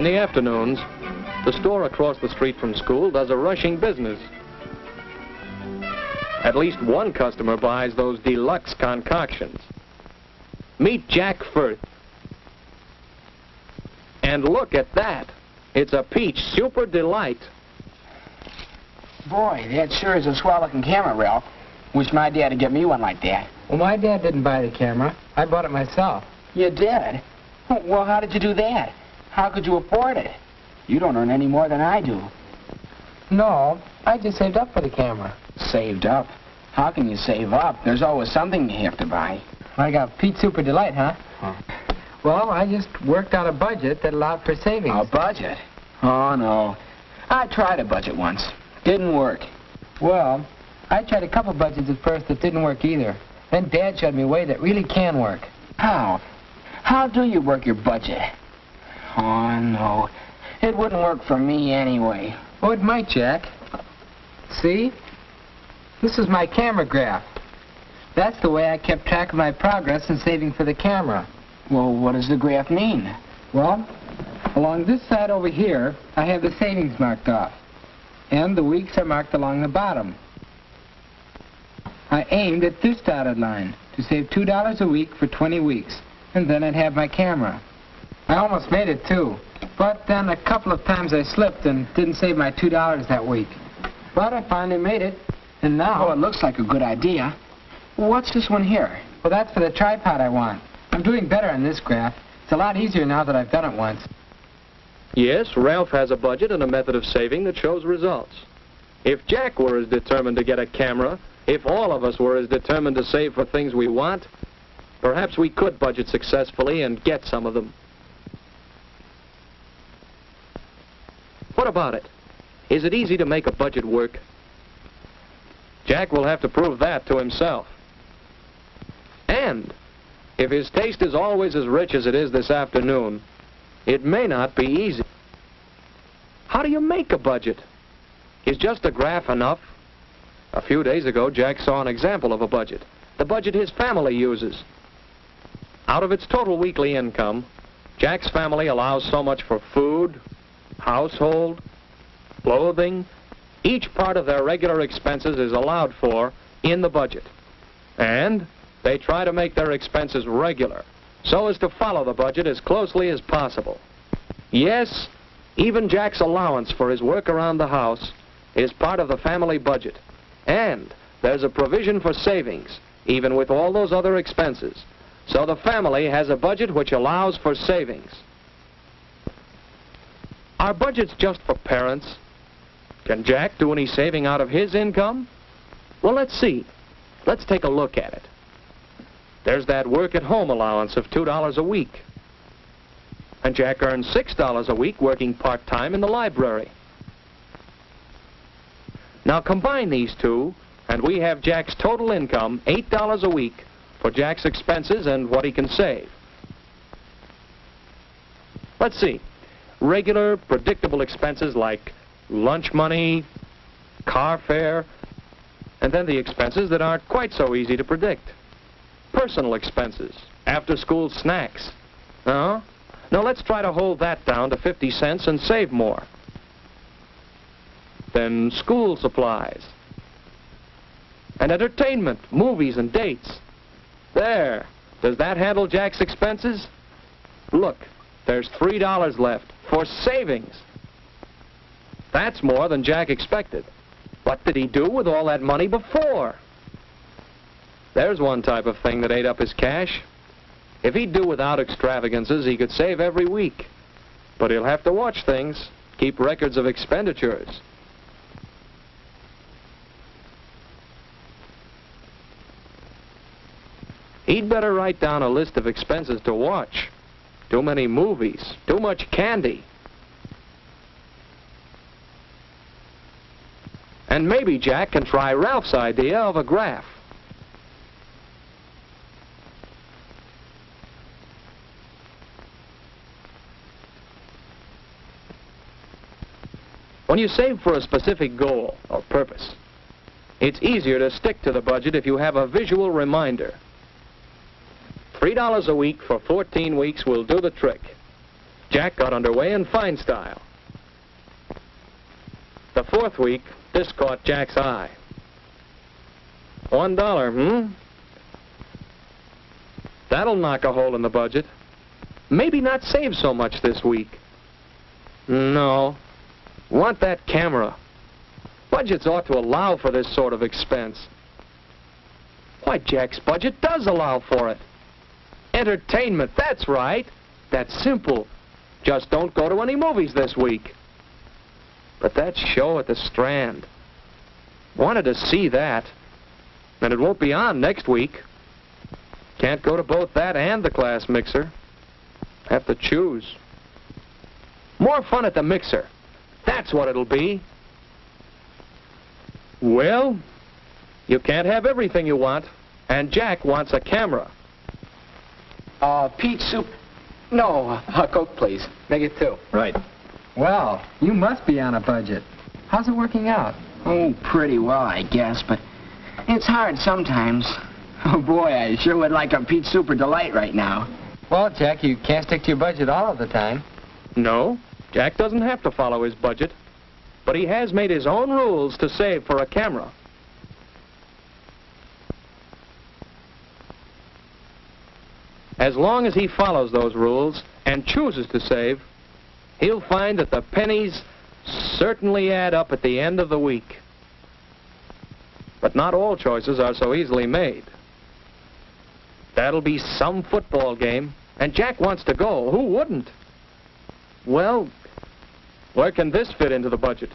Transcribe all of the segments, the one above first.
the afternoons, the store across the street from school does a rushing business. At least one customer buys those deluxe concoctions. Meet Jack Firth. And look at that. It's a peach super delight. Boy, that sure is a swell-looking camera, Ralph. Wish my dad would get me one like that. Well, my dad didn't buy the camera. I bought it myself. You did? Well, how did you do that? How could you afford it? You don't earn any more than I do. No, I just saved up for the camera. Saved up? How can you save up? There's always something you have to buy. I got Pete's Super Delight, huh? Well, I just worked out a budget that allowed for savings. A budget? Oh, no. I tried a budget once. Didn't work. Well, I tried a couple budgets at first that didn't work either. Then Dad showed me a way that really can work. How? How do you work your budget? Oh, no. It wouldn't work for me anyway. Oh, it might, Jack. See? This is my camera graph. That's the way I kept track of my progress in saving for the camera. Well, what does the graph mean? Well, along this side over here, I have the savings marked off. And the weeks are marked along the bottom. I aimed at this dotted line to save $2 a week for 20 weeks, and then I'd have my camera. I almost made it, too. But then a couple of times I slipped and didn't save my $2 that week. But I finally made it, and now... Oh, it looks like a good idea. What's this one here? Well, that's for the tripod I want. I'm doing better on this graph. It's a lot easier now that I've done it once. Yes, Ralph has a budget and a method of saving that shows results. If Jack were as determined to get a camera, if all of us were as determined to save for things we want, perhaps we could budget successfully and get some of them. What about it? Is it easy to make a budget work? Jack will have to prove that to himself. And if his taste is always as rich as it is this afternoon, it may not be easy. How do you make a budget? Is just a graph enough? A few days ago, Jack saw an example of a budget, the budget his family uses. Out of its total weekly income, Jack's family allows so much for food, household, clothing. Each part of their regular expenses is allowed for in the budget. And they try to make their expenses regular, so as to follow the budget as closely as possible. Yes, even Jack's allowance for his work around the house is part of the family budget. And there's a provision for savings, even with all those other expenses. So the family has a budget which allows for savings. Are budgets just for parents? Can Jack do any saving out of his income? Well, let's see. Let's take a look at it. There's that work-at-home allowance of $2 a week. And Jack earns $6 a week working part-time in the library. Now combine these two, and we have Jack's total income, $8 a week, for Jack's expenses and what he can save. Let's see. Regular, predictable expenses like lunch money, car fare, and then the expenses that aren't quite so easy to predict. Personal expenses, after-school snacks. Now let's try to hold that down to 50 cents and save more. Then school supplies. And entertainment, movies and dates. There. Does that handle Jack's expenses? Look, there's $3 left for savings. That's more than Jack expected. What did he do with all that money before? There's one type of thing that ate up his cash. If he'd do without extravagances, he could save every week. But he'll have to watch things, keep records of expenditures. He'd better write down a list of expenses to watch. Too many movies, too much candy. And maybe Jack can try Ralph's idea of a graph. When you save for a specific goal or purpose, it's easier to stick to the budget if you have a visual reminder. $3 a week for 14 weeks will do the trick. Jack got underway in fine style. The fourth week, this caught Jack's eye. $1, That'll knock a hole in the budget. Maybe not save so much this week. No. Want that camera. Budgets ought to allow for this sort of expense. Why, Jack's budget does allow for it. Entertainment, that's right. That's simple. Just don't go to any movies this week. But that show at the Strand. Wanted to see that. And it won't be on next week. Can't go to both that and the class mixer. Have to choose. More fun at the mixer. That's what it'll be. Well, you can't have everything you want, and Jack wants a camera. Peach soup. No, a Coke, please. Make it 2. Right. Well, you must be on a budget. How's it working out? Oh, pretty well, I guess, but it's hard sometimes. Oh, boy, I sure would like a peach super delight right now. Well, Jack, you can't stick to your budget all of the time. No, Jack doesn't have to follow his budget, but he has made his own rules to save for a camera. As long as he follows those rules and chooses to save, he'll find that the pennies certainly add up at the end of the week. But not all choices are so easily made. That'll be some football game, and Jack wants to go. Who wouldn't? Well, where can this fit into the budget?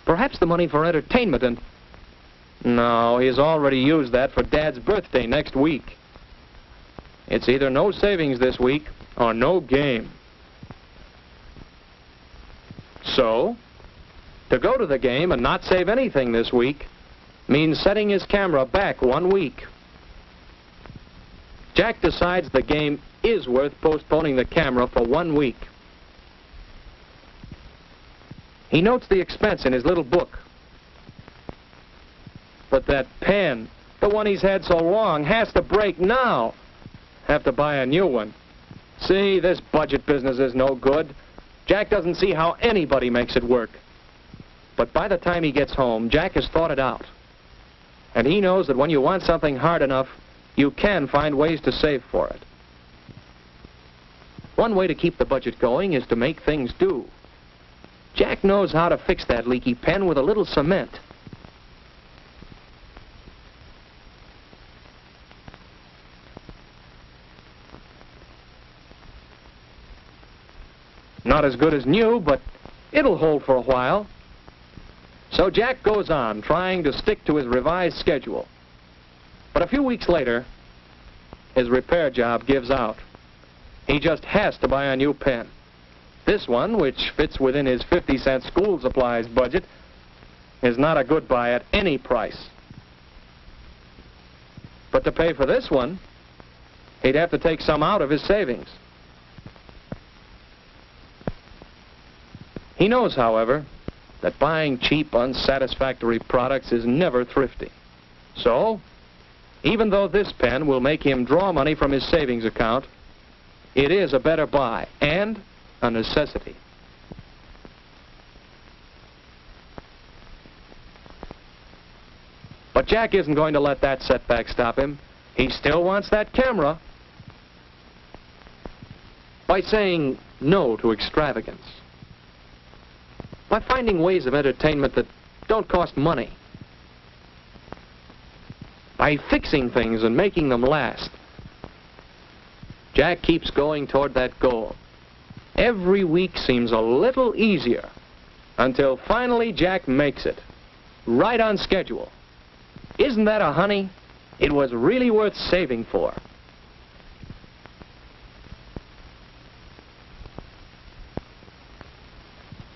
Perhaps the money for entertainment and... No, he's already used that for Dad's birthday next week. It's either no savings this week or no game. So, to go to the game and not save anything this week means setting his camera back 1 week. Jack decides the game is worth postponing the camera for 1 week. He notes the expense in his little book. But that pen, the one he's had so long, has to break now. Have to buy a new one. See, this budget business is no good. Jack doesn't see how anybody makes it work. But by the time he gets home, Jack has thought it out. And he knows that when you want something hard enough, you can find ways to save for it. One way to keep the budget going is to make things do. Jack knows how to fix that leaky pen with a little cement. Not as good as new, but it'll hold for a while. So Jack goes on, trying to stick to his revised schedule. But a few weeks later, his repair job gives out. He just has to buy a new pen. This one, which fits within his 50-cent school supplies budget, is not a good buy at any price. But to pay for this one, he'd have to take some out of his savings. He knows, however, that buying cheap, unsatisfactory products is never thrifty. So, even though this pen will make him draw money from his savings account, it is a better buy and a necessity. But Jack isn't going to let that setback stop him. He still wants that camera. By saying no to extravagance. By finding ways of entertainment that don't cost money. By fixing things and making them last. Jack keeps going toward that goal. Every week seems a little easier until finally Jack makes it. Right on schedule. Isn't that a honey? It was really worth saving for.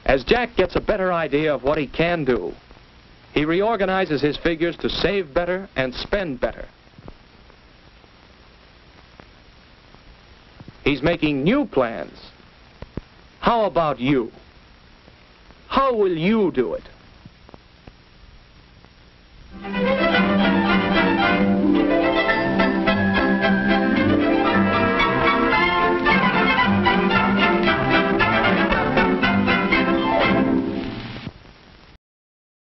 As Jack gets a better idea of what he can do, he reorganizes his figures to save better and spend better. He's making new plans. How about you? How will you do it?